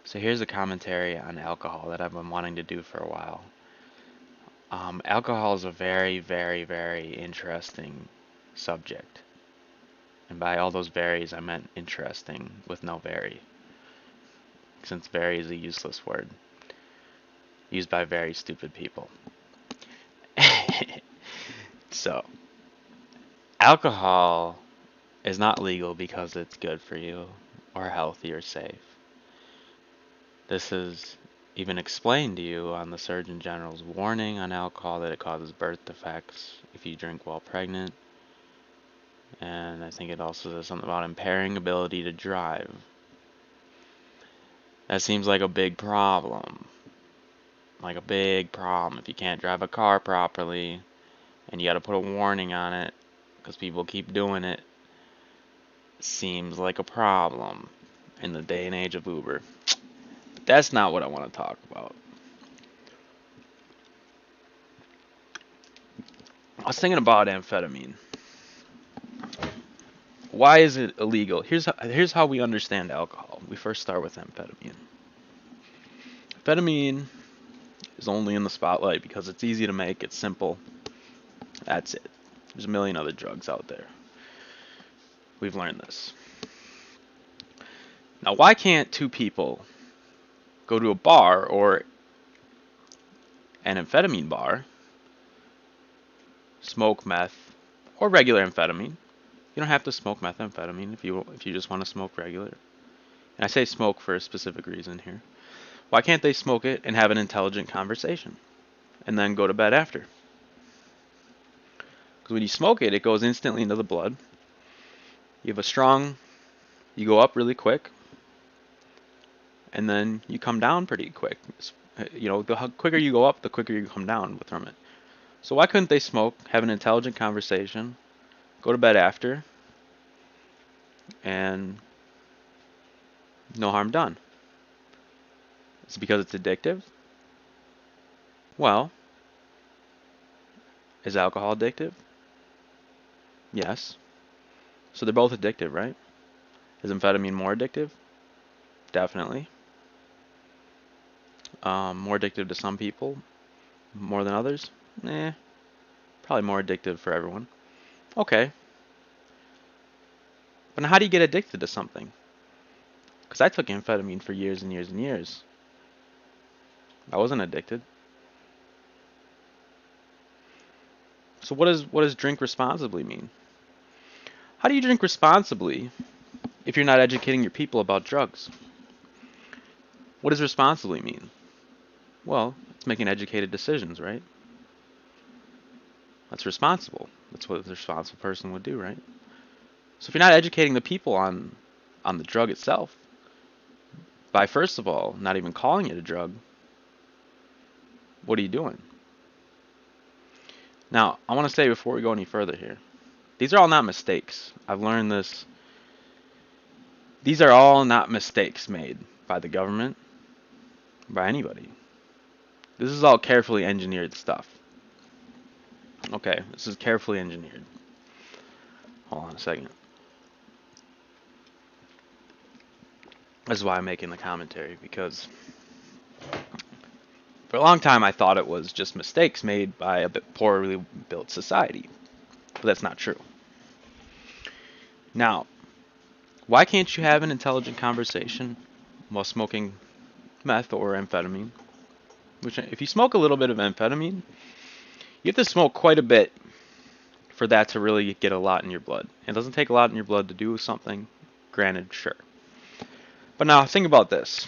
So here's a commentary on alcohol that I've been wanting to do for a while. Alcohol is a very, very, very interesting subject. And by all those varies, I meant interesting with no vary, since vary is a useless word used by very stupid people. So, alcohol is not legal because it's good for you or healthy or safe. This is even explained to you on the Surgeon General's warning on alcohol that it causes birth defects if you drink while pregnant. And I think it also says something about impairing ability to drive. That seems like a big problem. Like a big problem. If you can't drive a car properly and you got to put a warning on it because people keep doing it, seems like a problem in the day and age of Uber. But that's not what I want to talk about. I was thinking about amphetamine. Why is it illegal? Here's how we understand alcohol. We first start with amphetamine. Amphetamine is only in the spotlight because it's easy to make, it's simple. That's it. There's a million other drugs out there. We've learned this. Now, why can't two people go to a bar or an amphetamine bar, smoke meth or regular amphetamine? You don't have to smoke methamphetamine if you just want to smoke regular. And I say smoke for a specific reason here. Why can't they smoke it and have an intelligent conversation and then go to bed after? Because when you smoke it, it goes instantly into the blood. You have a strong, you go up really quick, and then you come down pretty quick. You know, the quicker you go up, the quicker you come down from it. So why couldn't they smoke, have an intelligent conversation, go to bed after, and no harm done? Is it because it's addictive? Well, is alcohol addictive? Yes. So they're both addictive, right? Is amphetamine more addictive? Definitely. More addictive to some people, more than others? Eh, probably more addictive for everyone. Okay. But how do you get addicted to something? Because I took amphetamine for years and years and years. I wasn't addicted. So what does drink responsibly mean? How do you drink responsibly if you're not educating your people about drugs? What does responsibly mean? Well, it's making educated decisions, right? That's responsible. That's what a responsible person would do, right? So if you're not educating the people on the drug itself, by first of all not even calling it a drug, what are you doing? Now, I want to say before we go any further here, these are all not mistakes. I've learned this. These are all not mistakes made by the government, by anybody. This is all carefully engineered stuff. Okay, this is carefully engineered. Hold on a second. This is why I'm making the commentary, because for a long time I thought it was just mistakes made by a bit poorly built society. But that's not true. Now, why can't you have an intelligent conversation while smoking meth or amphetamine? Which, if you smoke a little bit of amphetamine, you have to smoke quite a bit for that to really get a lot in your blood. It doesn't take a lot in your blood to do something, granted, sure. But now think about this.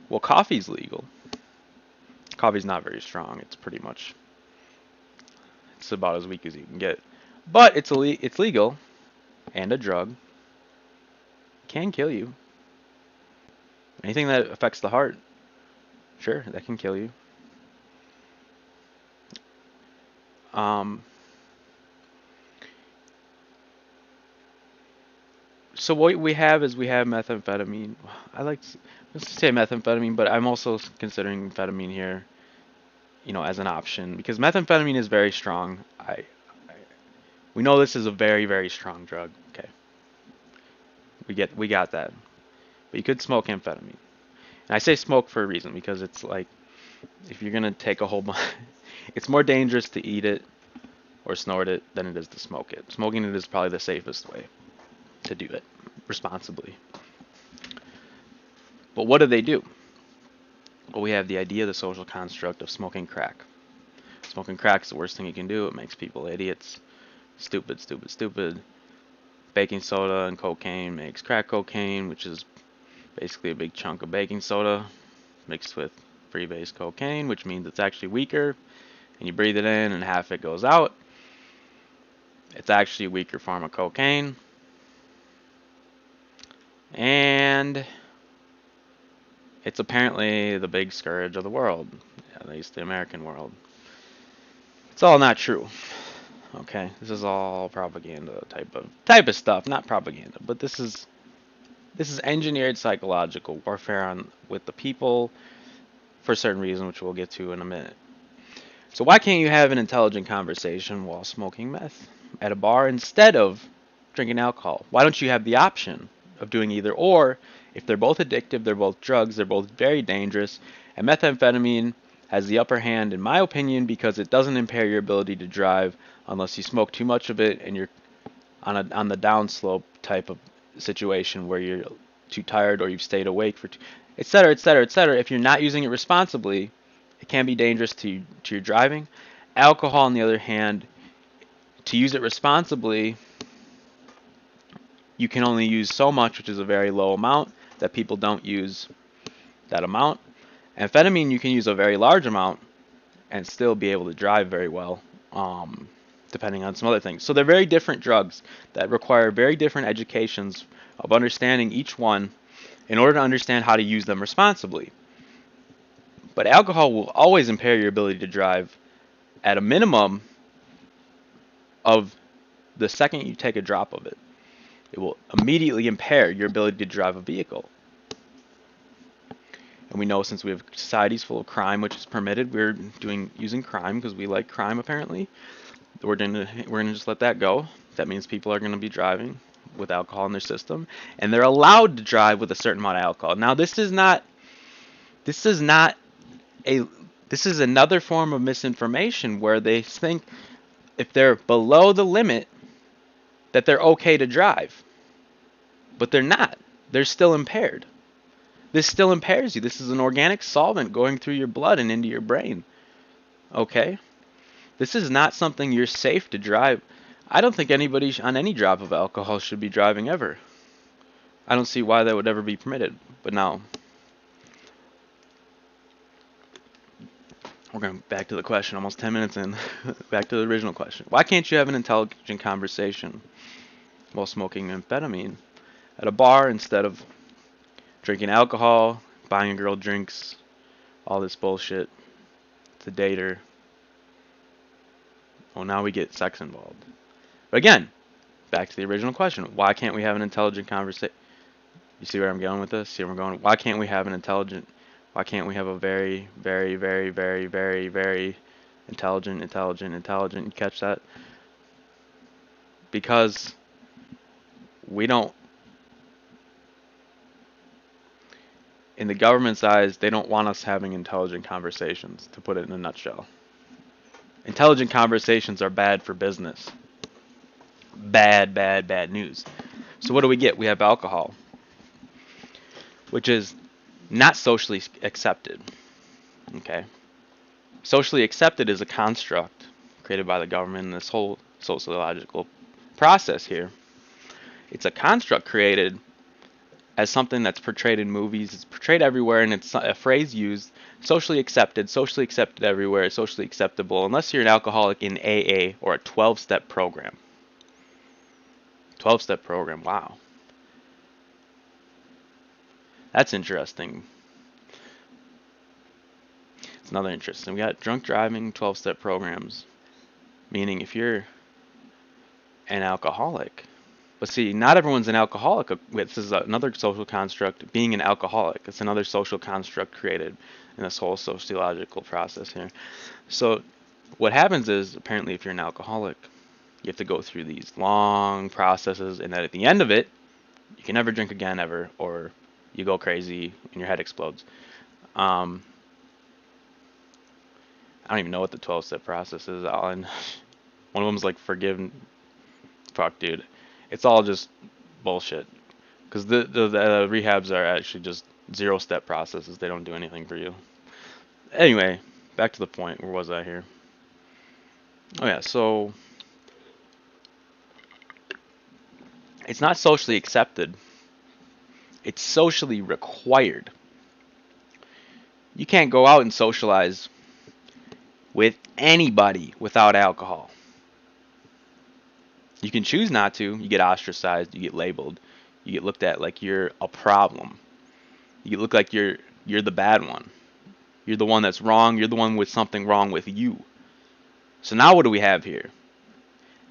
Well, coffee's legal. Coffee's not very strong. It's pretty much, it's about as weak as you can get. But it's legal, and a drug. Can kill you. Anything that affects the heart, sure, that can kill you. Um, so what we have is we have methamphetamine. Let's say methamphetamine, but I'm also considering amphetamine here, as an option because methamphetamine is very strong. We know this is a very, very strong drug. Okay, we got that. but you could smoke amphetamine. And I say smoke for a reason because it's like if you're gonna take a whole bunch, it's more dangerous to eat it or snort it than it is to smoke it. Smoking it is probably the safest way to do it responsibly. But what do they do? Well, we have the idea, the social construct of smoking crack. Smoking crack is the worst thing you can do. It makes people idiots. Stupid, stupid, stupid. Baking soda and cocaine makes crack cocaine, which is basically a big chunk of baking soda mixed with free-base cocaine, which means it's actually weaker. And you breathe it in and half it goes out. It's actually a weaker form of cocaine. And it's apparently the big scourge of the world, at least the American world. It's all not true. Okay, this is all propaganda type of stuff, not propaganda, but this is engineered psychological warfare with the people for a certain reason, which we'll get to in a minute. So why can't you have an intelligent conversation while smoking meth at a bar instead of drinking alcohol? Why don't you have the option of doing either or? If they're both addictive, they're both drugs, they're both very dangerous, and methamphetamine has the upper hand in my opinion because it doesn't impair your ability to drive unless you smoke too much of it and you're on the downslope type of situation where you're too tired or you've stayed awake for et cetera, et cetera, et cetera. If you're not using it responsibly, it can be dangerous to your driving. Alcohol, on the other hand, to use it responsibly, you can only use so much, which is a very low amount, that people don't use that amount. Amphetamine, you can use a very large amount and still be able to drive very well, depending on some other things. So they're very different drugs that require very different educations of understanding each one in order to understand how to use them responsibly. But alcohol will always impair your ability to drive at a minimum of the second you take a drop of it. It will immediately impair your ability to drive a vehicle. And we know since we have societies full of crime, which is permitted, we're using crime because we like crime apparently. We're gonna just let that go. That means people are gonna be driving with alcohol in their system, and they're allowed to drive with a certain amount of alcohol. Now this is another form of misinformation where they think if they're below the limit that they're okay to drive. But they're not. They're still impaired. This still impairs you. This is an organic solvent going through your blood and into your brain. Okay? This is not something you're safe to drive. I don't think anybody on any drop of alcohol should be driving ever. I don't see why that would ever be permitted. But now, we're going back to the question, almost 10 minutes in. Back to the original question. Why can't you have an intelligent conversation while smoking amphetamine at a bar instead of drinking alcohol, buying a girl drinks, all this bullshit? It's a dater. Well, now we get sex involved. But again, back to the original question. Why can't we have an intelligent conversation? You see where I'm going with this? See where I'm going? Why can't we have an intelligent... Why can't we have a very, very, very, very, very, very intelligent... You catch that? Because we don't... In the government's eyes, they don't want us having intelligent conversations, to put it in a nutshell. Intelligent conversations are bad for business. Bad, bad, bad news. So what do we get? We have alcohol, which is not socially accepted. Okay? Socially accepted is a construct created by the government in this whole sociological process here. It's a construct created as something that's portrayed in movies. It's portrayed everywhere, and it's a phrase used. Socially accepted everywhere, socially acceptable, unless you're an alcoholic in AA or a 12-step program. 12-step program, wow. That's interesting. It's another interesting. We got drunk driving, 12-step programs. Meaning if you're an alcoholic. But see, not everyone's an alcoholic. This is another social construct, being an alcoholic. It's another social construct created in this whole sociological process here. So what happens is, apparently if you're an alcoholic, you have to go through these long processes, and that at the end of it, you can never drink again ever, or you go crazy and your head explodes. Um, I don't even know what the 12-step process is, Alan. One of them's like forgive. Fuck, dude. It's all just bullshit. Because the rehabs are actually just 0-step processes. They don't do anything for you. Anyway, back to the point. Where was I here? Oh yeah, so it's not socially accepted. It's socially required. You can't go out and socialize with anybody without alcohol. You can choose not to. You get ostracized. You get labeled. You get looked at like you're a problem. You get looked like you're the bad one. You're the one that's wrong. You're the one with something wrong with you. So now what do we have here?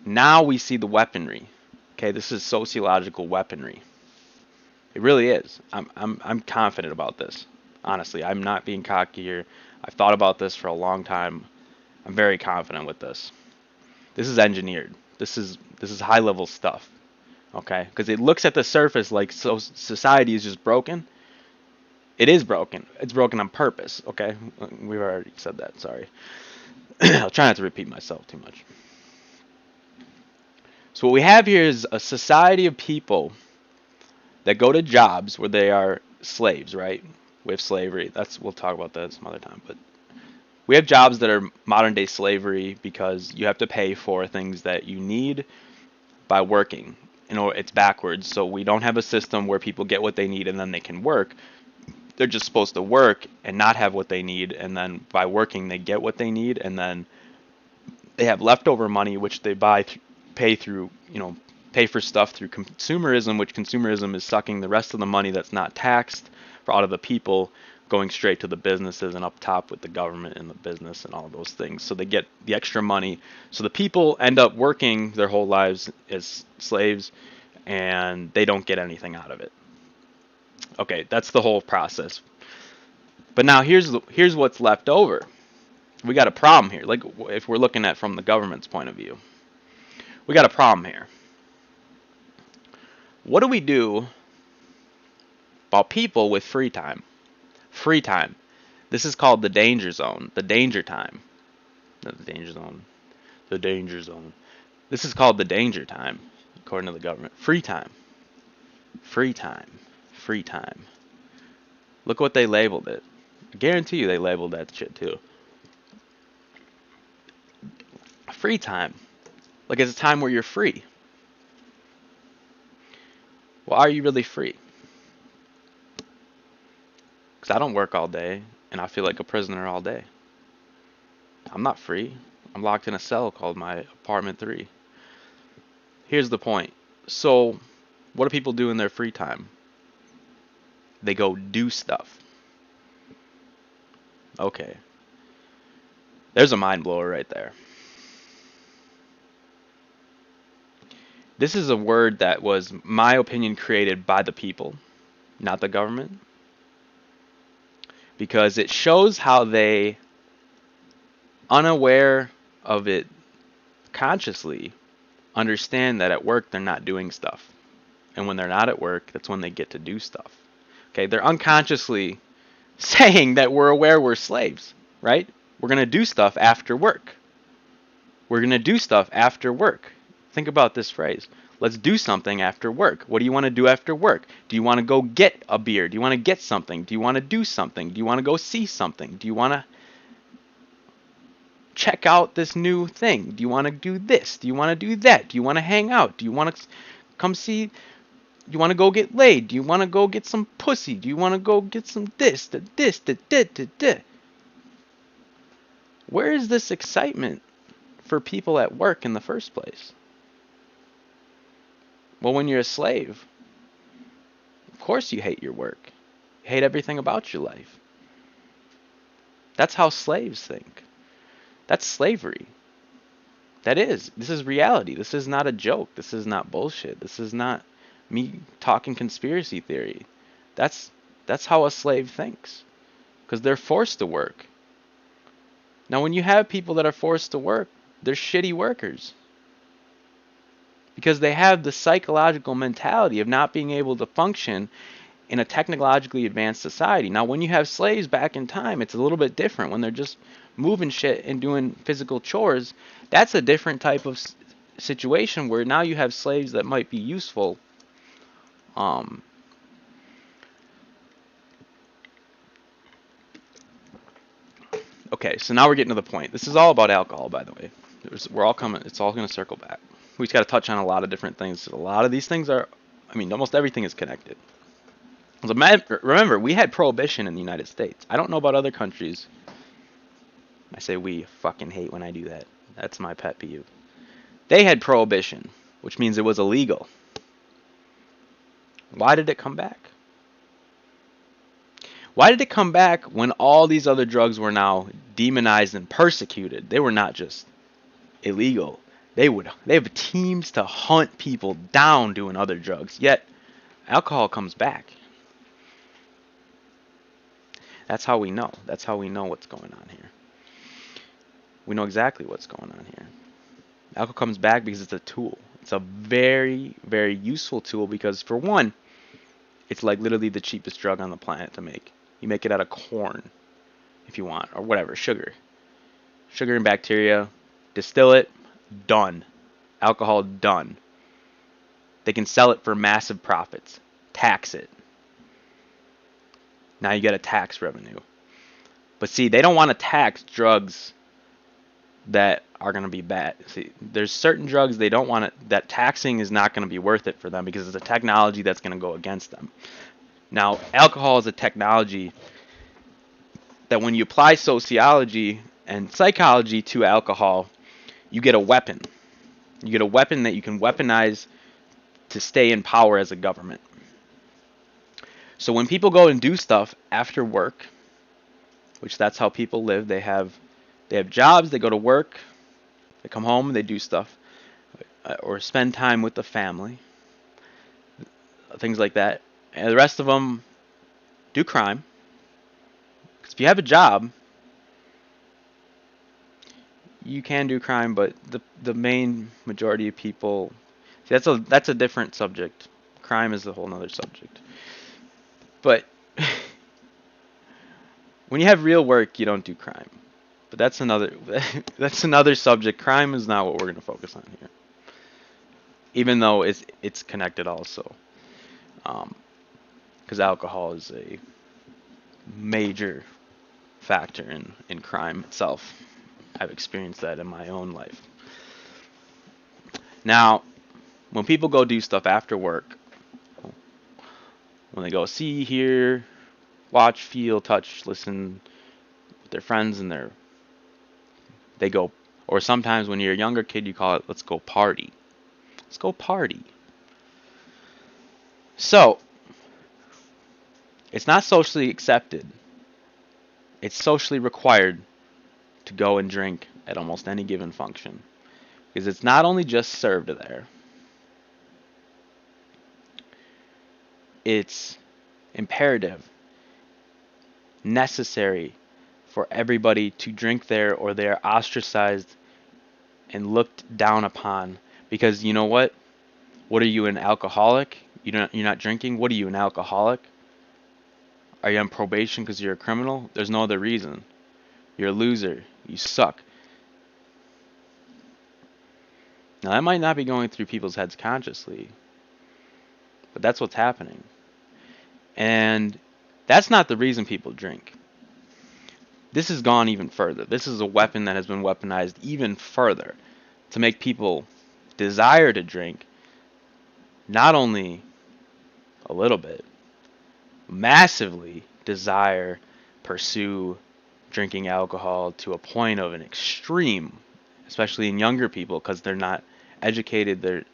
Now we see the weaponry. Okay, this is sociological weaponry. It really is. I'm confident about this. Honestly, I'm not being cocky here. I've thought about this for a long time. I'm very confident with this. This is engineered. This is high level stuff. Okay, because it looks at the surface like society is just broken. It is broken. It's broken on purpose. Okay, we've already said that. Sorry. I'll try not to repeat myself too much. So what we have here is a society of people that go to jobs where they are slaves, right? We have slavery. We'll talk about that some other time. But we have jobs that are modern day slavery because you have to pay for things that you need by working. You know, it's backwards. So we don't have a system where people get what they need and then they can work. They're just supposed to work and not have what they need, and then by working they get what they need, and then they have leftover money which they pay through, pay for stuff through consumerism, which consumerism is sucking the rest of the money that's not taxed for out of the people, going straight to the businesses and up top with the government and the business and all of those things. So they get the extra money. So the people end up working their whole lives as slaves, and they don't get anything out of it. Okay, that's the whole process. But now here's what's left over. We got a problem here. Like if we're looking at from the government's point of view, we got a problem here. What do we do about people with free time? Free time. This is called the danger zone, the danger time. Not the danger zone. The danger zone. This is called the danger time, according to the government. Free time. Free time. Free time. Look what they labeled it. I guarantee you they labeled that shit too. Free time. Like it's a time where you're free. Well, are you really free? Because I don't work all day, and I feel like a prisoner all day. I'm not free. I'm locked in a cell called my apartment 3. Here's the point. So, what do people do in their free time? They go do stuff. Okay. There's a mind blower right there. This is a word that was, my opinion, created by the people, not the government. Because it shows how they, unaware of it consciously, understand that at work they're not doing stuff. And when they're not at work, that's when they get to do stuff. Okay, they're unconsciously saying that we're aware we're slaves, right? We're going to do stuff after work. We're going to do stuff after work. Think about this phrase. Let's do something after work. What do you want to do after work? Do you want to go get a beer? Do you want to get something? Do you want to do something? Do you want to go see something? Do you want to check out this new thing? Do you want to do this? Do you want to do that? Do you want to hang out? Do you want to come see? Do you want to go get laid? Do you want to go get some pussy? Do you want to go get some this, that? Where is this excitement for people at work in the first place? Well, when you're a slave, of course you hate your work. You hate everything about your life. That's how slaves think. That's slavery. That is. This is reality. This is not a joke. This is not bullshit. This is not me talking conspiracy theory. That's how a slave thinks. Because they're forced to work. Now, when you have people that are forced to work, they're shitty workers. Because they have the psychological mentality of not being able to function in a technologically advanced society. Now, when you have slaves back in time, it's a little bit different. When they're just moving shit and doing physical chores, that's a different type of situation where now you have slaves that might be useful. Um, okay, so now we're getting to the point. This is all about alcohol, by the way. We're all coming. It's all going to circle back. We just got to touch on a lot of different things. A lot of these things are, I mean, almost everything is connected. So remember, we had prohibition in the United States. I don't know about other countries. I say we. Fucking hate when I do that. That's my pet peeve. They had prohibition, which means it was illegal. Why did it come back? Why did it come back when all these other drugs were now demonized and persecuted? They were not just illegal. They have teams to hunt people down doing other drugs. Yet alcohol comes back. That's how we know. That's how we know what's going on here. We know exactly what's going on here. Alcohol comes back because it's a tool. It's a very, very useful tool because, for one, it's like literally the cheapest drug on the planet to make. You make it out of corn if you want, or whatever, sugar. Sugar and bacteria, distill it, done. Alcohol, done. They can sell it for massive profits. Tax it. Now you get a tax revenue. But see, they don't want to tax drugs that are going to be bad. See, there's certain drugs they don't want to, that taxing is not going to be worth it for them because it's a technology that's going to go against them. Now, alcohol is a technology that when you apply sociology and psychology to alcohol, you get a weapon. You get a weapon that you can weaponize to stay in power as a government. So when people go and do stuff after work, which that's how people live, they have jobs, they go to work, they come home, they do stuff, or spend time with the family, things like that. And the rest of them do crime. Because if you have a job, you can do crime, but the main majority of people, see, that's a different subject. Crime is a whole other subject. But when you have real work, you don't do crime. But that's another subject. Crime is not what we're going to focus on here. Even though it's connected also. Because alcohol is a major factor in crime itself. I've experienced that in my own life. Now, when people go do stuff after work, when they go see, hear, watch, feel, touch, listen with their friends and they go, or sometimes when you're a younger kid, you call it, let's go party. Let's go party. So, it's not socially accepted. It's socially required to go and drink at almost any given function. Because it's not only just served there. It's imperative, necessary for everybody to drink there or they're ostracized and looked down upon. Because you know what? What are you, an alcoholic? You're not drinking? What are you, an alcoholic? Are you on probation because you're a criminal? There's no other reason. You're a loser. You suck. Now, that might not be going through people's heads consciously, but that's what's happening. And that's not the reason people drink. This has gone even further. This is a weapon that has been weaponized even further to make people desire to drink, not only a little bit, massively desire, pursue drinking alcohol to a point of an extreme, especially in younger people because they're not educated.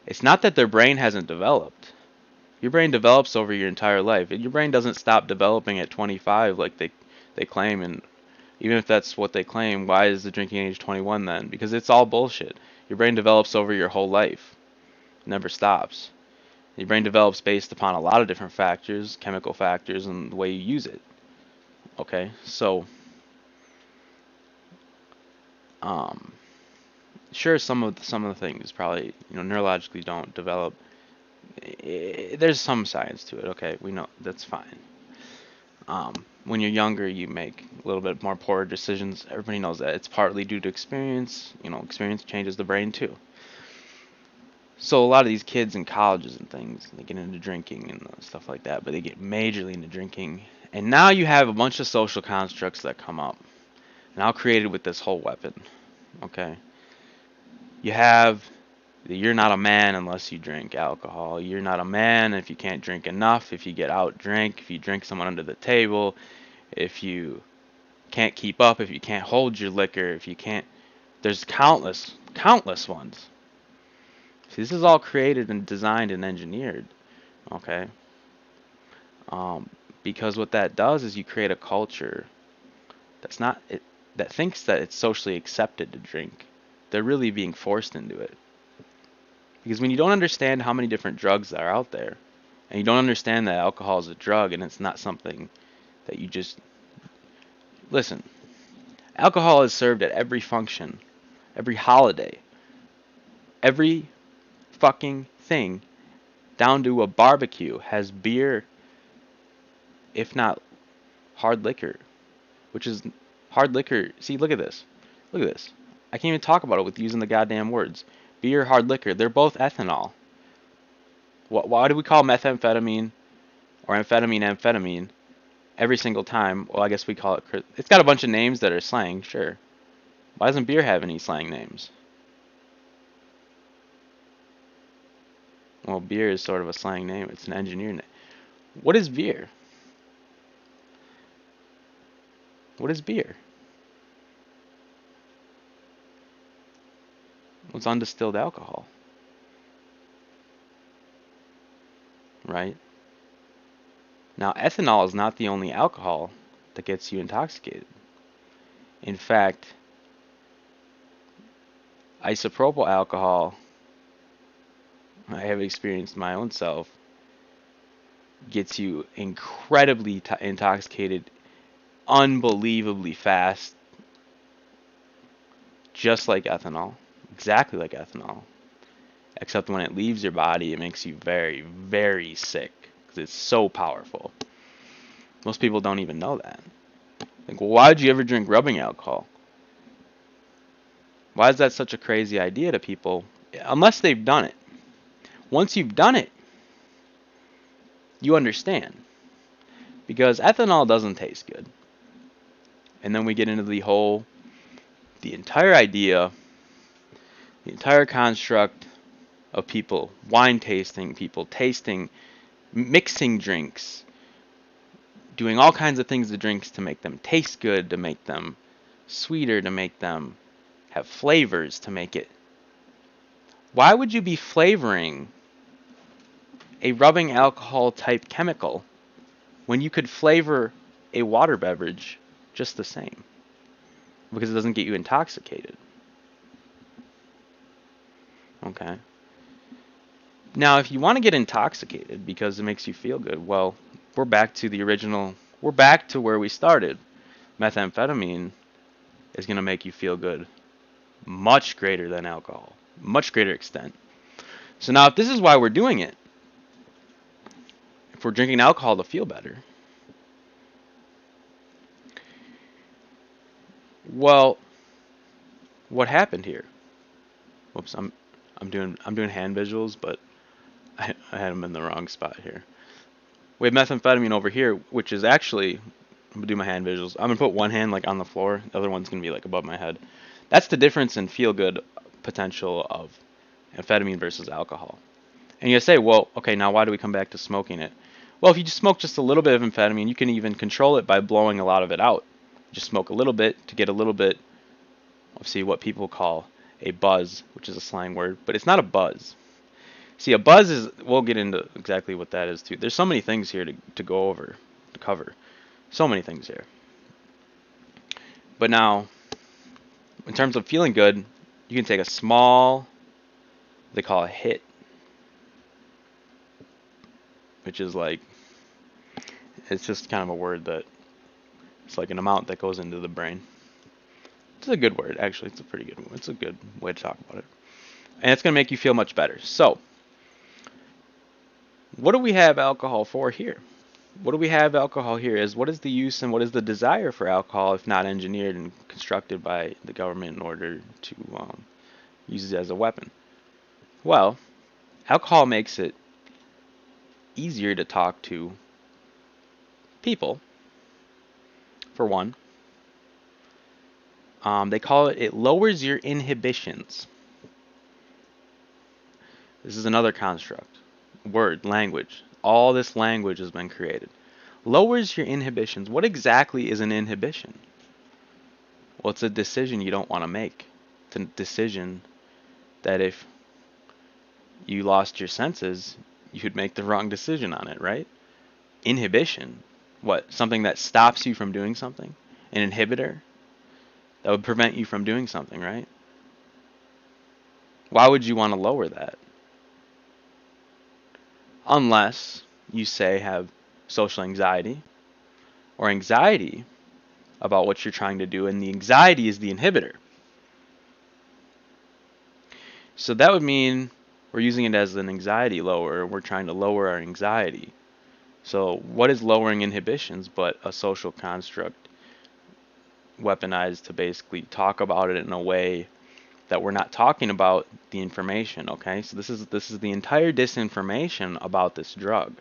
It's not that their brain hasn't developed. Your brain develops over your entire life. Your brain doesn't stop developing at 25 like they claim. And even if that's what they claim, why is the drinking age 21 then? Because it's all bullshit. Your brain develops over your whole life. It never stops. Your brain develops based upon a lot of different factors, chemical factors, and the way you use it. Okay, so sure, some of the things probably neurologically don't develop there's some science to it. Okay, we know that's fine. When you're younger, you make a little bit more poor decisions. Everybody knows that. It's partly due to experience. Experience changes the brain too. So a lot of these kids in colleges and things, they get into drinking and stuff like that, but they get majorly into drinking. And now you have a bunch of social constructs that come up, now created with this whole weapon. Okay, you have you're not a man unless you drink alcohol. You're not a man if you can't drink enough, if you get out drink, if you drink someone under the table, if you can't keep up, if you can't hold your liquor, if you can't. There's countless ones. See, this is all created and designed and engineered, okay? Because what that does is you create a culture that's not it, that thinks that it's socially accepted to drink. They're really being forced into it. Because when you don't understand how many different drugs are out there, and you don't understand that alcohol is a drug and it's not something that you just listen. Alcohol is served at every function, every holiday, every fucking thing, down to a barbecue has beer, if not hard liquor, which is hard liquor. See, look at this. Look at this. I can't even talk about it with using the goddamn words. Beer, hard liquor, they're both ethanol. Why do we call methamphetamine or amphetamine every single time? Well, I guess we call it. It's got a bunch of names that are slang, sure. Why doesn't beer have any slang names? Well, beer is sort of a slang name. It's an engineer name. What is beer? What is beer? What's undistilled alcohol? Right? Now, ethanol is not the only alcohol that gets you intoxicated. In fact, isopropyl alcohol, I have experienced my own self, gets you incredibly intoxicated, unbelievably fast, just like ethanol, exactly like ethanol, except when it leaves your body, it makes you very, very sick because it's so powerful. Most people don't even know that. Like, well, why would you ever drink rubbing alcohol? Why is that such a crazy idea to people? Unless they've done it. Once you've done it, you understand. Because ethanol doesn't taste good. And then we get into the entire idea, the entire construct of people wine tasting, people tasting, mixing drinks, doing all kinds of things to drinks to make them taste good, to make them sweeter, to make them have flavors, to make it. Why would you be flavoring a rubbing alcohol type chemical when you could flavor a water beverage just the same? Because it doesn't get you intoxicated. Okay. Now, if you want to get intoxicated because it makes you feel good, well, we're back to the original. We're back to where we started. Methamphetamine is going to make you feel good much greater than alcohol, much greater extent. So now, if this is why we're doing it, if we're drinking alcohol to feel better, well, what happened here? Whoops, I'm doing hand visuals, but I had them in the wrong spot here. We have methamphetamine over here, which is actually, I'm gonna do my hand visuals. I'm gonna put one hand like on the floor, the other one's gonna be like above my head. That's the difference in feel good potential of amphetamine versus alcohol. And you say, well, okay, now why do we come back to smoking it? Well, if you just smoke just a little bit of amphetamine, you can even control it by blowing a lot of it out. Just smoke a little bit to get a little bit of, see, what people call a buzz, which is a slang word, but it's not a buzz. See, a buzz is, we'll get into exactly what that is too. There's so many things here to go over, to cover. So many things here. But now, in terms of feeling good, you can take a small, they call a hit, which is like, it's just kind of a word that, it's like an amount that goes into the brain. It's a good word, actually. It's a pretty good one. It's a good way to talk about it. And it's going to make you feel much better. So, what do we have alcohol for here? What do we have alcohol here is what is the use and what is the desire for alcohol if not engineered and constructed by the government in order to use it as a weapon? Well, alcohol makes it easier to talk to people, for one. They call it lowers your inhibitions. This is another construct. Word, language. All this language has been created. Lowers your inhibitions. What exactly is an inhibition? Well, it's a decision you don't want to make. It's a decision that if you lost your senses, you'd make the wrong decision on it, right? Inhibition. What? Something that stops you from doing something? An inhibitor? That would prevent you from doing something, right? Why would you want to lower that? Unless you say have social anxiety or anxiety about what you're trying to do, and the anxiety is the inhibitor. So that would mean we're using it as an anxiety lower. We're trying to lower our anxiety. So what is lowering inhibitions but a social construct weaponized to basically talk about it in a way that we're not talking about the information, okay? So this is the entire disinformation about this drug,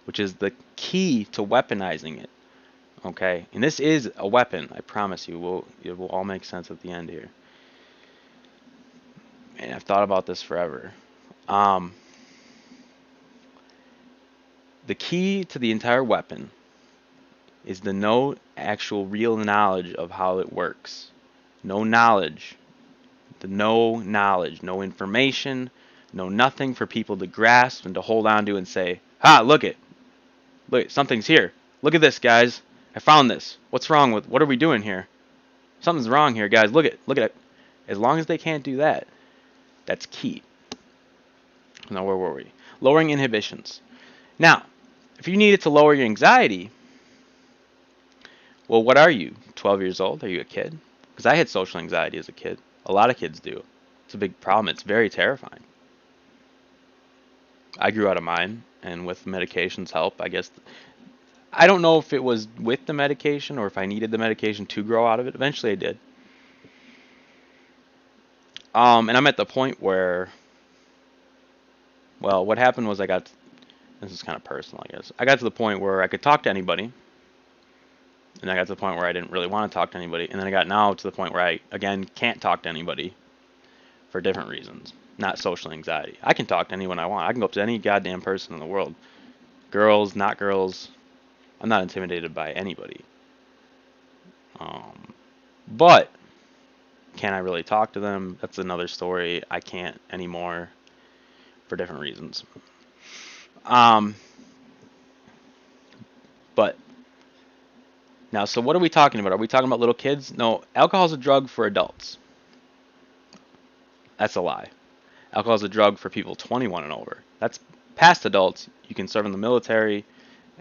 which is the key to weaponizing it, okay? And this is a weapon, I promise you. It will all make sense at the end here. And I've thought about this forever. The key to the entire weapon is the no actual real knowledge of how it works. No knowledge. No information, no nothing for people to grasp and to hold on to and say, "Ha, look, something's here. Look at this, guys. I found this. What are we doing here? Something's wrong here, guys. Look at it." As long as they can't do that, that's key. Now, where were we? Lowering inhibitions. Now, if you needed to lower your anxiety, well, what are you? 12 years old? Are you a kid? Because I had social anxiety as a kid. A lot of kids do. It's a big problem. It's very terrifying. I grew out of mine, and with medication's help, I guess. I don't know if it was with the medication or if I needed the medication to grow out of it. Eventually I did. And I'm at the point where, well, what happened was this is kind of personal, I guess. I got to the point where I could talk to anybody, and I got to the point where I didn't really want to talk to anybody, and then I got now to the point where I, again, can't talk to anybody for different reasons. Not social anxiety. I can talk to anyone I want. I can go up to any goddamn person in the world. Girls, not girls. I'm not intimidated by anybody. But can I really talk to them? That's another story. I can't anymore for different reasons. But now, so what are we talking about? Are we talking about little kids? No, alcohol is a drug for adults. That's a lie. Alcohol is a drug for people 21 and over. That's past adults. You can serve in the military,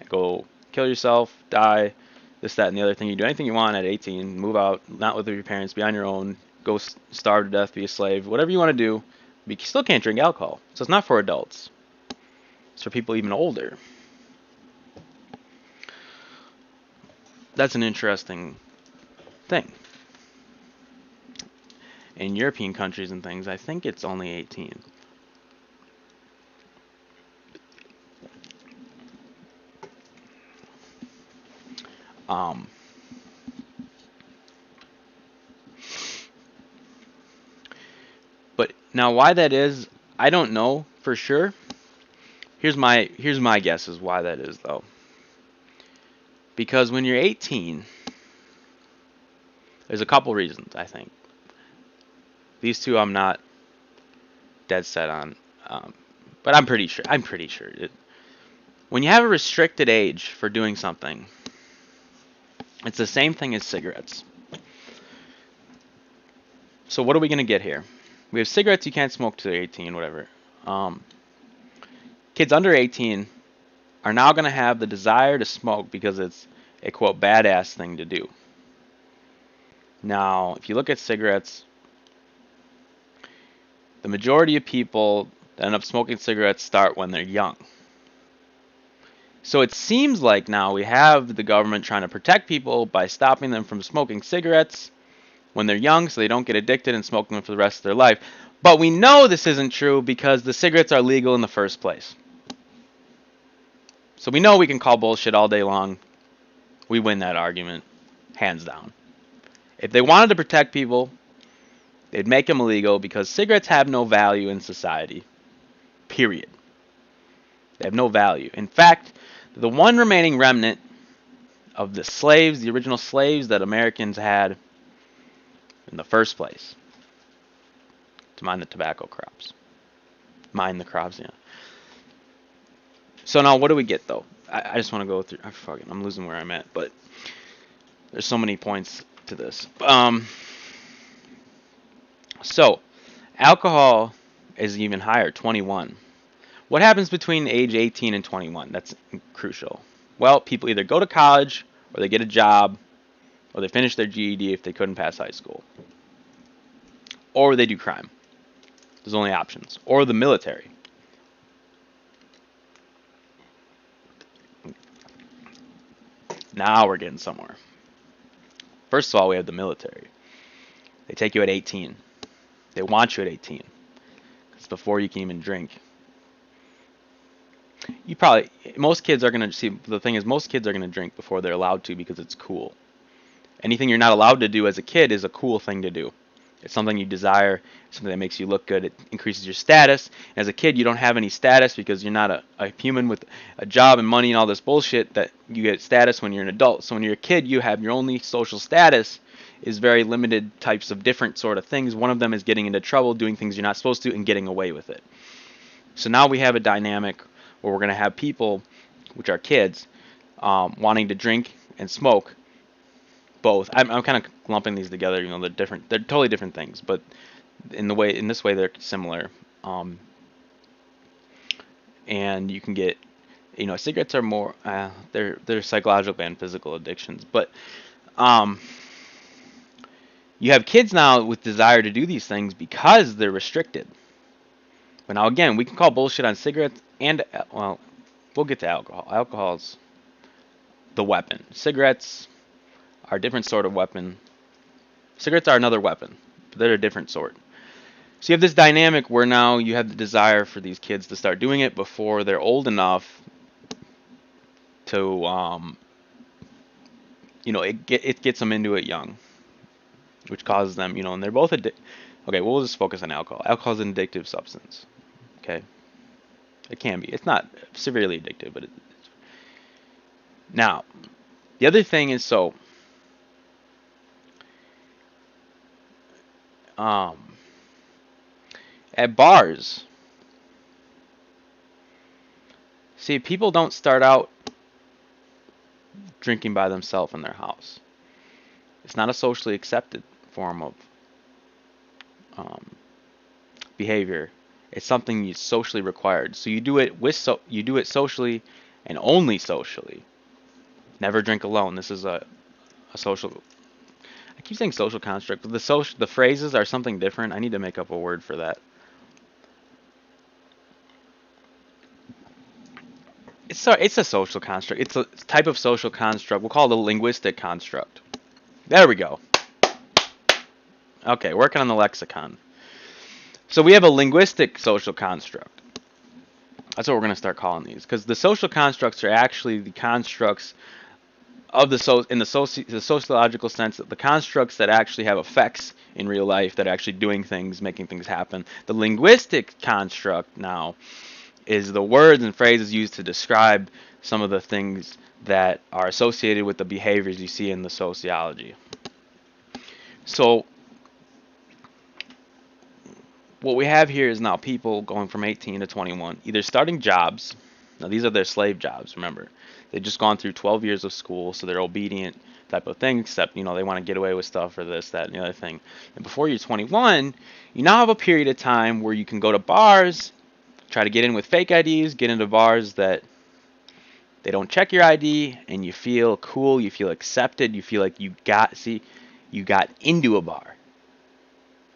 go kill yourself, die, this, that, and the other thing. You do anything you want at 18, move out, not with your parents, be on your own, go starve to death, be a slave, whatever you want to do. But you still can't drink alcohol. So it's not for adults. It's for people even older. That's an interesting thing. In European countries and things, I think it's only 18. But now why that is, I don't know for sure. Here's my guess is why that is though. Because when you're 18, there's a couple reasons, I think. These two I'm not dead set on, but I'm pretty sure. When you have a restricted age for doing something, it's the same thing as cigarettes. So what are we going to get here? We have cigarettes you can't smoke till 18, whatever. Kids under 18 are now going to have the desire to smoke because it's a, quote, badass thing to do. Now, if you look at cigarettes, the majority of people that end up smoking cigarettes start when they're young. So it seems like now we have the government trying to protect people by stopping them from smoking cigarettes when they're young so they don't get addicted and smoking them for the rest of their life. But we know this isn't true because the cigarettes are legal in the first place. So we know we can call bullshit all day long. We win that argument, hands down. If they wanted to protect people, they'd make them illegal because cigarettes have no value in society. Period. They have no value. In fact, the one remaining remnant of the slaves, the original slaves that Americans had in the first place to mine the tobacco crops. Mine the crops, yeah. So now what do we get though? I just want to go through. I'm losing where I'm at, but there's so many points to this. So alcohol is even higher, 21. What happens between age 18 and 21? That's crucial. Well, people either go to college or they get a job or they finish their GED if they couldn't pass high school. Or they do crime. There's only options. Or the military. Now we're getting somewhere. First of all, we have the military. They take you at 18. They want you at 18. It's before you can even drink. Most kids are going to, see, the thing is, most kids are going to drink before they're allowed to because it's cool. Anything you're not allowed to do as a kid is a cool thing to do. It's something you desire, something that makes you look good. It increases your status. As a kid, you don't have any status because you're not a human with a job and money and all this bullshit that you get status when you're an adult. So when you're a kid, you have your only social status is very limited types of different sort of things. One of them is getting into trouble, doing things you're not supposed to, and getting away with it. So now we have a dynamic where we're going to have people, which are kids, wanting to drink and smoke both. I'm kind of lumping these together. You know, they're different. They're totally different things, but in this way, they're similar. And you can get, cigarettes are more. They're psychological and physical addictions, but you have kids now with desire to do these things because they're restricted. But now again, we can call bullshit on cigarettes and we'll get to alcohol. Alcohol's the weapon. Cigarettes are a different sort of weapon. Cigarettes are another weapon, but they're a different sort. So you have this dynamic where now you have the desire for these kids to start doing it before they're old enough to, it gets them into it young, which causes them, and they're both okay, we'll just focus on alcohol. Alcohol is an addictive substance. Okay, it can be. It's not severely addictive, but now the other thing is at bars, see, people don't start out drinking by themselves in their house. It's not a socially accepted form of behavior. It's something you socially required. So you do it socially and only socially. Never drink alone. This is a social. I keep saying social construct, but the phrases are something different. I need to make up a word for that. It's a social construct. It's a type of social construct. We'll call it a linguistic construct. There we go. Okay, working on the lexicon. So we have a linguistic social construct. That's what we're going to start calling these, because the social constructs are actually the constructs of the sociological sense, the constructs that actually have effects in real life, that are actually doing things, making things happen. The linguistic construct now is the words and phrases used to describe some of the things that are associated with the behaviors you see in the sociology. So what we have here is now people going from 18 to 21, either starting jobs. Now these are their slave jobs, remember. They've just gone through 12 years of school, so they're obedient type of thing, except, they want to get away with stuff or this, that, and the other thing. And before you're 21, you now have a period of time where you can go to bars, try to get in with fake IDs, get into bars that they don't check your ID, and you feel cool, you feel accepted, you feel like you got into a bar.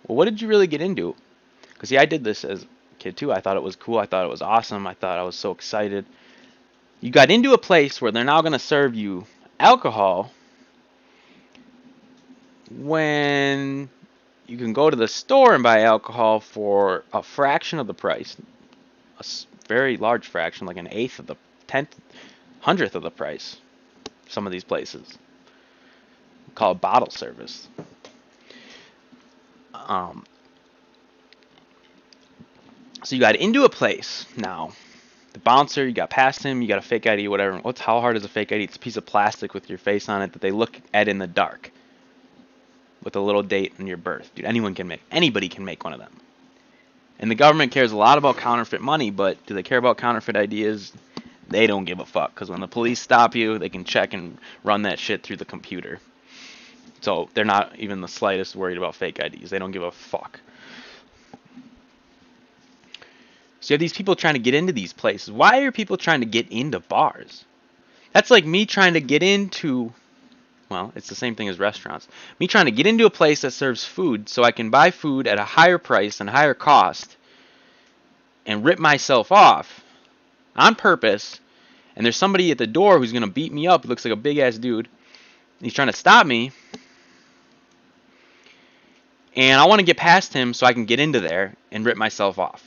Well, what did you really get into? Because, I did this as a kid too. I thought it was cool. I thought it was awesome. I thought I was so excited. You got into a place where they're now going to serve you alcohol when you can go to the store and buy alcohol for a fraction of the price, a very large fraction, like an eighth of the 10th, 100th of the price. Some of these places call it bottle service. Um, so you got into a place now. The bouncer, you got past him, you got a fake ID, whatever. How hard is a fake ID? It's a piece of plastic with your face on it that they look at in the dark with a little date on your birth. Dude, anybody can make one of them. And the government cares a lot about counterfeit money, but do they care about counterfeit ideas? They don't give a fuck, because when the police stop you, they can check and run that shit through the computer. So they're not even the slightest worried about fake IDs. They don't give a fuck. So you have these people trying to get into these places. Why are people trying to get into bars? That's like me trying to get into, well, it's the same thing as restaurants. Me trying to get into a place that serves food so I can buy food at a higher price and higher cost and rip myself off on purpose. And there's somebody at the door who's going to beat me up. He looks like a big ass dude. He's trying to stop me. And I want to get past him so I can get into there and rip myself off.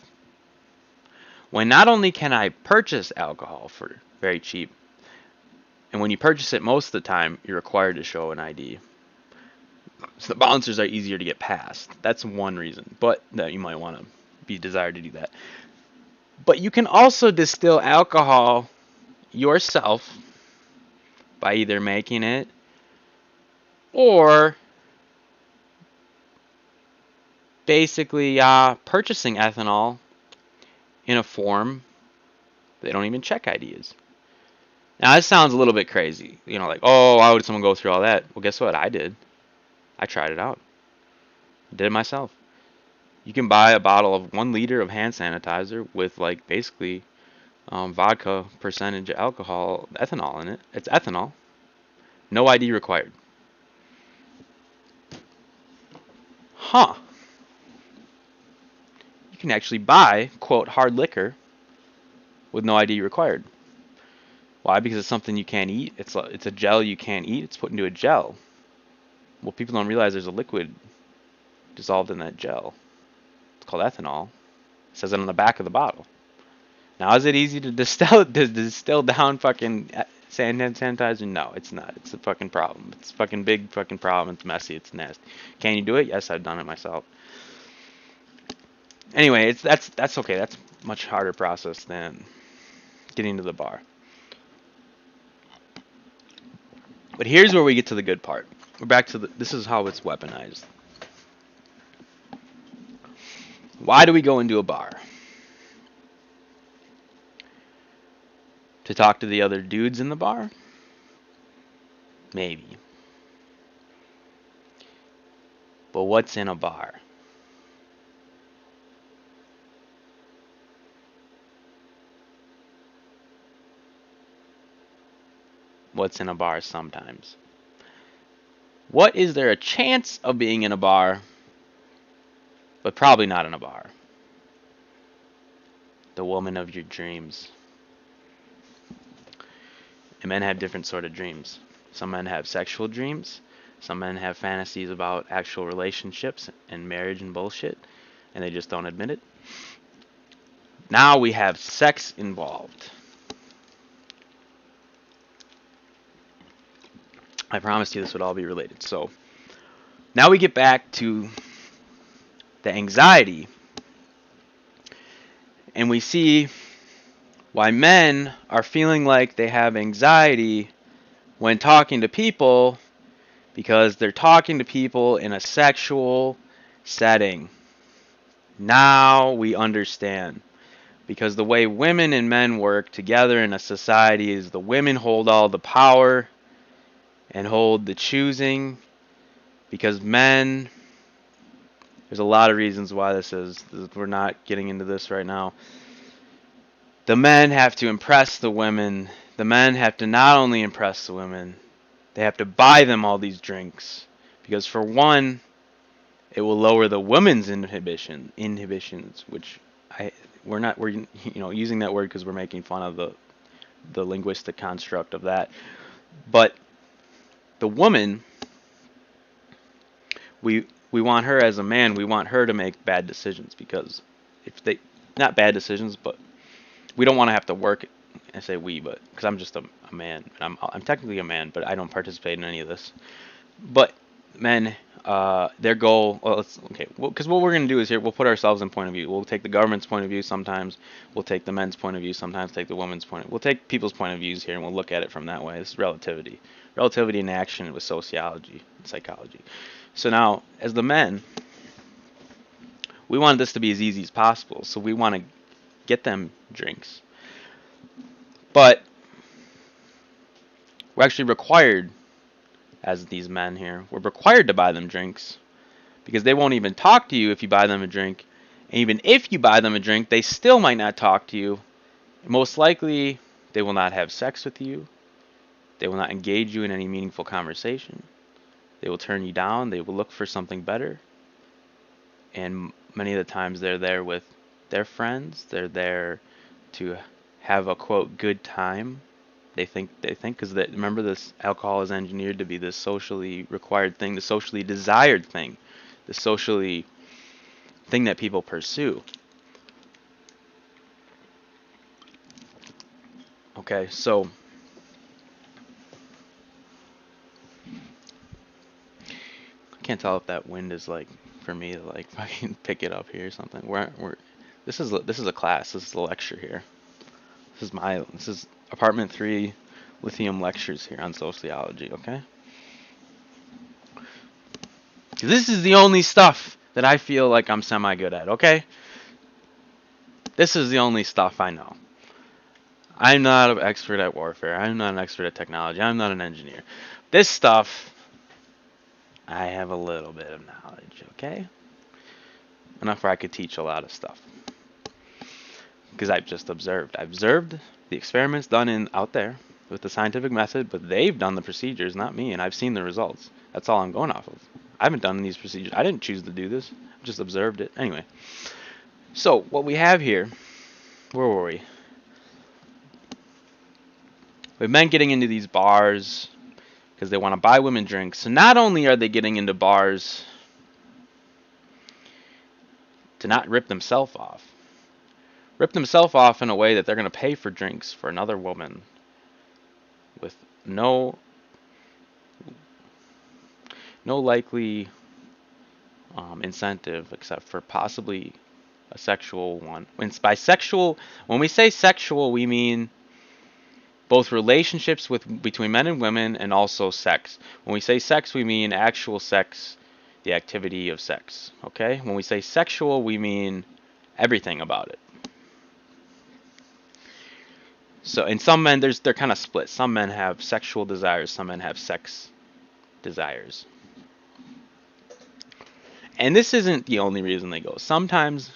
When not only can I purchase alcohol for very cheap, and when you purchase it most of the time, you're required to show an ID. So the bouncers are easier to get past. That's one reason, but that you might want to be desired to do that. But you can also distill alcohol yourself by either making it or basically purchasing ethanol in a form they don't even check IDs. Now, this sounds a little bit crazy. You know, like, oh, why would someone go through all that? Well, guess what? I did. I tried it out. I did it myself. You can buy a bottle of 1 liter of hand sanitizer with, like, basically vodka percentage alcohol, ethanol in it. It's ethanol. No ID required. Huh. You can actually buy, quote, hard liquor with no ID required. Why? Because it's something you can't eat. It's a gel you can't eat. It's put into a gel. Well, people don't realize there's a liquid dissolved in that gel. It's called ethanol. It says it on the back of the bottle. Now, is it easy to distill down fucking sanitizer? No, it's not. It's a fucking problem. It's a fucking big fucking problem. It's messy. It's nasty. Can you do it? Yes, I've done it myself. Anyway, that's okay. That's a much harder process than getting to the bar. But here's where we get to the good part. We're back to this is how it's weaponized. Why do we go into a bar? To talk to the other dudes in the bar? Maybe. But what's in a bar? What's in a bar sometimes? What is there a chance of being in a bar, but probably not in a bar? The woman of your dreams. And men have different sort of dreams. Some men have sexual dreams. Some men have fantasies about actual relationships and marriage and bullshit, and they just don't admit it. Now we have sex involved. I promised you this would all be related. So now we get back to the anxiety, and we see why men are feeling like they have anxiety when talking to people, because they're talking to people in a sexual setting. Now we understand. Because the way women and men work together in a society is the women hold all the power and hold the choosing. Because men, there's a lot of reasons why this is. We're not getting into this right now. The men have to impress the women. The men have to not only impress the women, they have to buy them all these drinks. Because for one, it will lower the women's inhibitions, which we're using that word because we're making fun of the the linguistic construct of that. But the woman, we want her as a man, we want her to make bad decisions because if they not bad decisions, but we don't want to have to work. I say we, but because I'm just a man, and I'm technically a man, but I don't participate in any of this. But men, their goal, well, it's okay, because what we're gonna do is here we'll put ourselves in point of view. We'll take the government's point of view sometimes. We'll take the men's point of view sometimes. Take the woman's point. We'll take people's point of views here, and we'll look at it from that way. It's relativity, relativity in action with sociology and psychology. So now, as the men, we want this to be as easy as possible. So we want to get them drinks, but we're actually required, as these men here, we're required to buy them drinks because they won't even talk to you if you buy them a drink. And even if you buy them a drink, they still might not talk to you. Most likely, they will not have sex with you. They will not engage you in any meaningful conversation. They will turn you down. They will look for something better. And many of the times they're there with their friends. They're there to have a quote good time. They think because remember, this alcohol is engineered to be this socially required thing, the socially desired thing, the socially thing that people pursue. Okay, so I can't tell if that wind is like for me to like fucking pick it up here or something. This is a class. This is a lecture here. This is apartment 3 Lithium lectures here on sociology, okay? This is the only stuff that I feel like I'm semi good at, okay? This is the only stuff I know. I'm not an expert at warfare. I'm not an expert at technology. I'm not an engineer. This stuff, I have a little bit of knowledge, okay? Enough where I could teach a lot of stuff. Because I've just observed. I've observed the experiments done out there with the scientific method, but they've done the procedures, not me, and I've seen the results. That's all I'm going off of. I haven't done these procedures. I didn't choose to do this. I just observed it. Anyway. So, what we have here, where were we? We have men getting into these bars because they want to buy women drinks. So not only are they getting into bars to not rip themselves off in a way that they're going to pay for drinks for another woman with no likely incentive except for possibly a sexual one. When we say sexual, we mean both relationships between men and women and also sex. When we say sex, we mean actual sex, the activity of sex. Okay? When we say sexual, we mean everything about it. So, in some men, they're kind of split. Some men have sexual desires. Some men have sex desires. And this isn't the only reason they go. Sometimes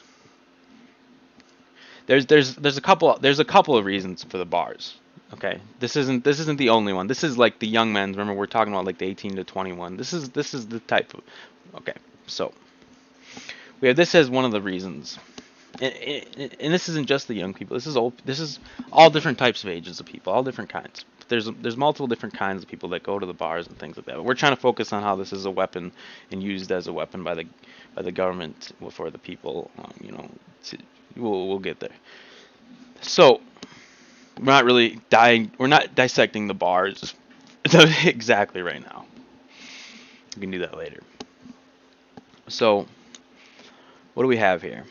there's a couple of reasons for the bars. Okay, this isn't the only one. This is like the young men's. Remember, we're talking about like the 18 to 21. This is the type of. Okay, so we have this as one of the reasons, and this isn't just the young people. This is all different types of ages of people, all different kinds. There's multiple different kinds of people that go to the bars and things like that. But we're trying to focus on how this is a weapon and used as a weapon by the government for the people. We'll get there. So. We're not dissecting the bars exactly right now. We can do that later. So, what do we have here?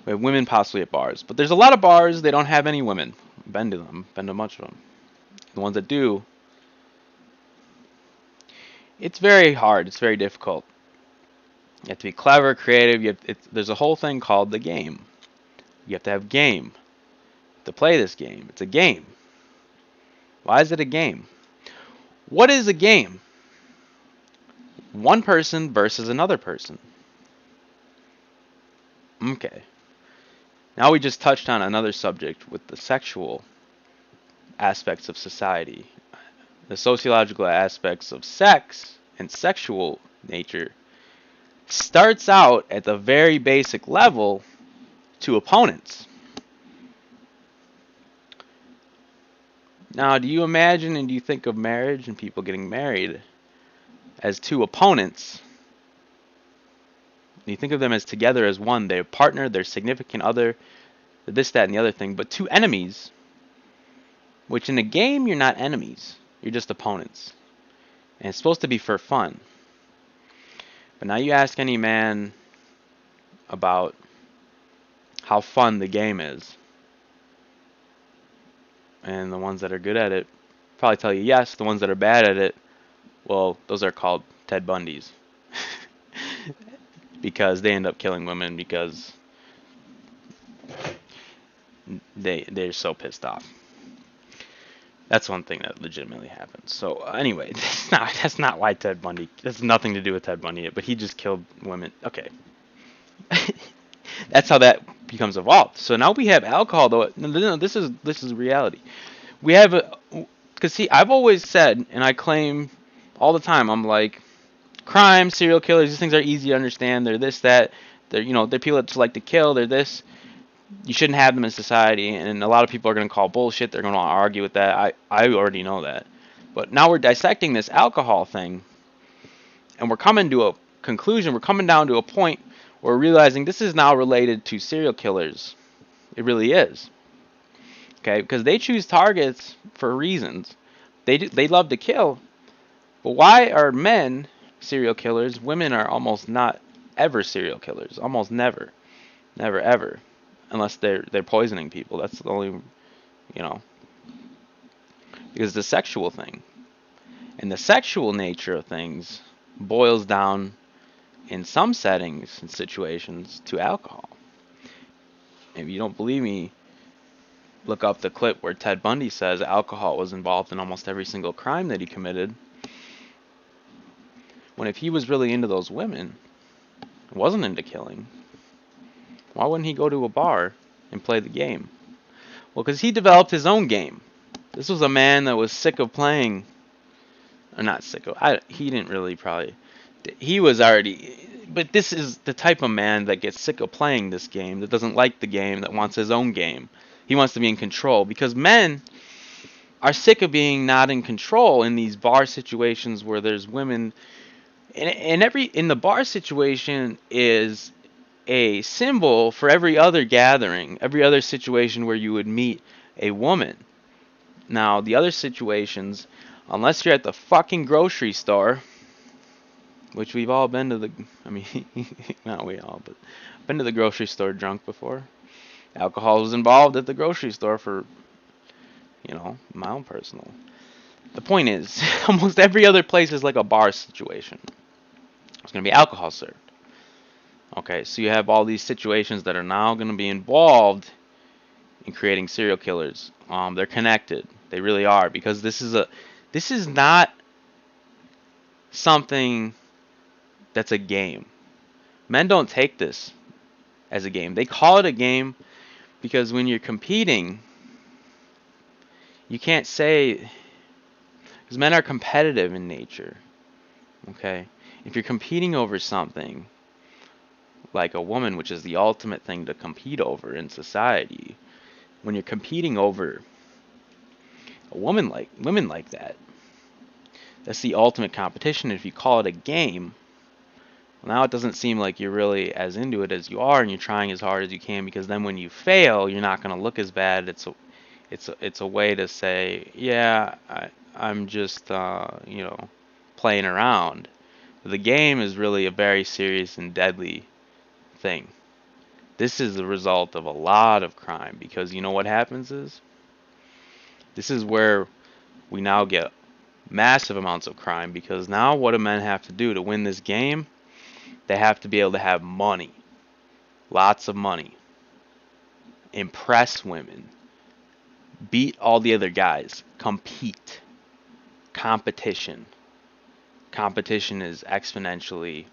We have women possibly at bars. But there's a lot of bars, they don't have any women. Been to them. Been to much of them. The ones that do, it's very hard. It's very difficult. You have to be clever, creative. There's a whole thing called the game. You have to have game to play this game. It's a game. Why is it a game? What is a game? One person versus another person. Okay. Now we just touched on another subject with the sexual aspects of society. The sociological aspects of sex and sexual nature starts out at the very basic level to opponents. Now, do you imagine and do you think of marriage and people getting married as two opponents? You think of them as together as one, their partner, their significant other, this, that, and the other thing, but two enemies, which in a game you're not enemies, you're just opponents. And it's supposed to be for fun. But now you ask any man about how fun the game is, and the ones that are good at it probably tell you yes. The ones that are bad at it, well, those are called Ted Bundys. Because they end up killing women because they're so pissed off. That's one thing that legitimately happens. So anyway, that's not why Ted Bundy. That's nothing to do with Ted Bundy, but he just killed women. Okay, that's how that becomes evolved. So now we have alcohol, though. No, this is reality. We have because see, I've always said, and I claim all the time, I'm like, crime, serial killers, these things are easy to understand. They're this, that. They're they're people that just like to kill. They're this. You shouldn't have them in society, and a lot of people are going to call bullshit. They're going to argue with that. I already know that. But now we're dissecting this alcohol thing, and we're coming to a conclusion. We're coming down to a point where we're realizing this is now related to serial killers. It really is. Okay, because they choose targets for reasons. They love to kill. But why are men serial killers? Women are almost not ever serial killers. Almost never. Never ever. Unless they're poisoning people. That's the only, because it's a sexual thing. And the sexual nature of things boils down, in some settings and situations, to alcohol. If you don't believe me, look up the clip where Ted Bundy says alcohol was involved in almost every single crime that he committed. When if he was really into those women, wasn't into killing, why wouldn't he go to a bar and play the game? Well, because he developed his own game. This was a man that was sick of playing, or not sick of, he didn't really probably, he was already, but this is the type of man that gets sick of playing this game, that doesn't like the game, that wants his own game. He wants to be in control, because men are sick of being not in control in these bar situations where there's women, and in the bar situation is a symbol for every other gathering, every other situation where you would meet a woman. Now, the other situations, unless you're at the fucking grocery store, which we've all been to not we all, but been to the grocery store drunk before. Alcohol was involved at the grocery store for, my own personal. The point is, almost every other place is like a bar situation. There's going to be alcohol served. Okay, so you have all these situations that are now going to be involved in creating serial killers. They're connected. They really are, because this is not something that's a game. Men don't take this as a game. They call it a game because when you're competing, you can't say, because men are competitive in nature. Okay, if you're competing over something, like a woman, which is the ultimate thing to compete over in society, when you're competing over women like that, that's the ultimate competition. If you call it a game, now it doesn't seem like you're really as into it as you are, and you're trying as hard as you can, because then when you fail, you're not going to look as bad. It's a way to say, yeah, I'm just playing around. The game is really a very serious and deadly thing. This is the result of a lot of crime, because you know what happens is, this is where we now get massive amounts of crime, because now what do men have to do to win this game? They have to be able to have money, lots of money, impress women, beat all the other guys, compete, competition. Competition is exponentially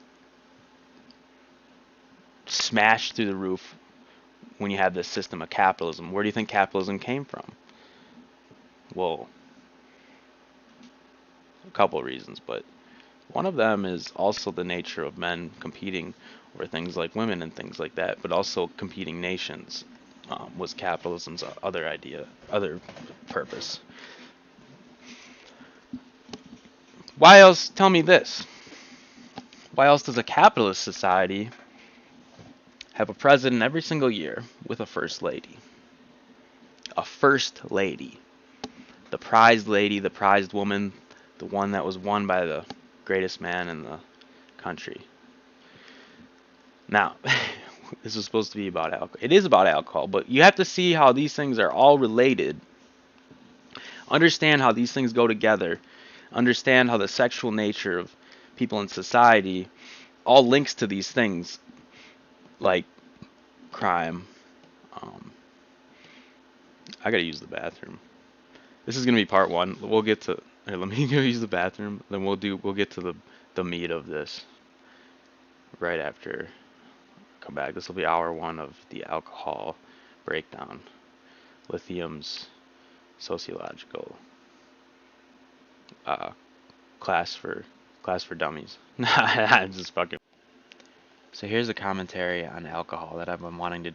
smashed through the roof when you have this system of capitalism. Where do you think capitalism came from? Well, a couple of reasons, but One of them is also the nature of men competing over things like women and things like that, but also competing nations was capitalism's other purpose. Why else? Tell me this. Why else does a capitalist society have a president every single year with a first lady? A first lady. The prized lady, the prized woman, the one that was won by the greatest man in the country. Now, this is supposed to be about alcohol. It is about alcohol, but you have to see how these things are all related. Understand how these things go together. Understand how the sexual nature of people in society all links to these things, like crime. Um, I gotta use the bathroom. This is gonna be part one. We'll get to. Here, let me go use the bathroom. Then we'll get to the meat of this right after I come back. This will be hour one of the alcohol breakdown. Lithium's sociological uh, class for dummies. I'm just fucking. So here's a commentary on alcohol that I've been wanting to